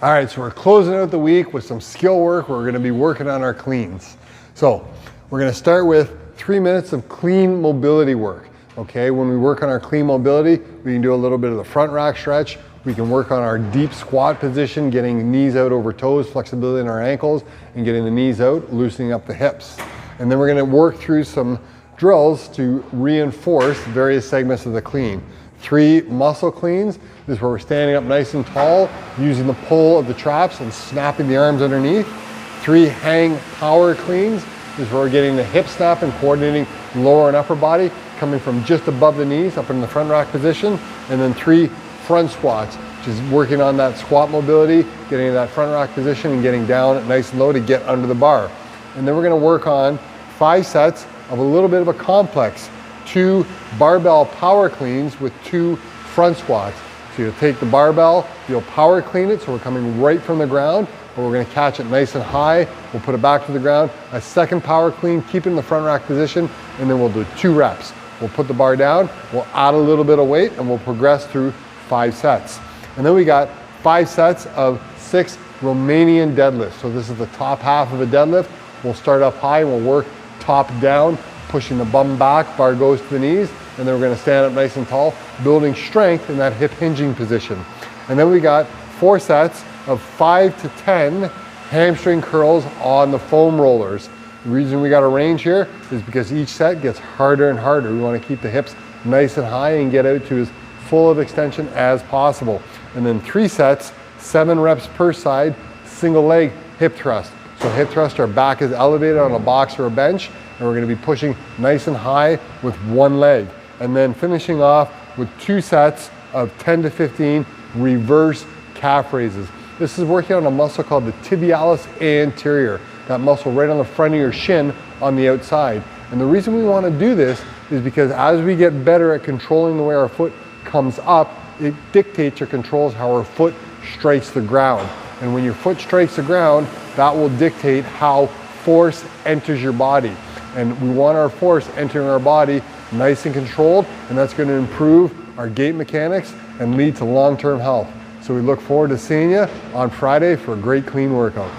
All right, so we're closing out the week with some skill work. We're gonna be working on our cleans. So we're gonna start with 3 minutes of clean mobility work. Okay, when we work on our clean mobility, we can do a little bit of the front rack stretch. We can work on our deep squat position, getting knees out over toes, flexibility in our ankles, and getting the knees out, loosening up the hips. And then we're gonna work through some drills to reinforce various segments of the clean. 3 muscle cleans. This is where we're standing up nice and tall, using the pull of the traps and snapping the arms underneath. 3 hang power cleans. This is where we're getting the hip snap and coordinating lower and upper body, coming from just above the knees up in the front rack position. And then 3 front squats, which is working on that squat mobility, getting in that front rack position and getting down nice and low to get under the bar. And then we're gonna work on 5 sets of a little bit of a complex, 2 barbell power cleans with 2 front squats. So you'll take the barbell, you'll power clean it, so we're coming right from the ground, but we're gonna catch it nice and high. We'll put it back to the ground, a second power clean, keep it in the front rack position, and then we'll do 2 reps. We'll put the bar down, we'll add a little bit of weight, and we'll progress through 5 sets. And then we got 5 sets of 6 Romanian deadlifts. So this is the top half of a deadlift. We'll start up high and we'll work top down, pushing the bum back, bar goes to the knees, and then we're gonna stand up nice and tall, building strength in that hip hinging position. And then we got 4 sets of 5 to 10 hamstring curls on the foam rollers. The reason we got a range here is because each set gets harder and harder. We wanna keep the hips nice and high and get out to as full of extension as possible. And then 3 sets, 7 reps per side, single leg hip thrust. So hip thrust, our back is elevated on a box or a bench, and we're gonna be pushing nice and high with 1 leg. And then finishing off with 2 sets of 10 to 15 reverse calf raises. This is working on a muscle called the tibialis anterior, that muscle right on the front of your shin on the outside. And the reason we wanna do this is because as we get better at controlling the way our foot comes up, it dictates or controls how our foot strikes the ground. And when your foot strikes the ground, that will dictate how force enters your body. And we want our force entering our body nice and controlled, and that's going to improve our gait mechanics and lead to long-term health. So we look forward to seeing you on Friday for a great clean workout.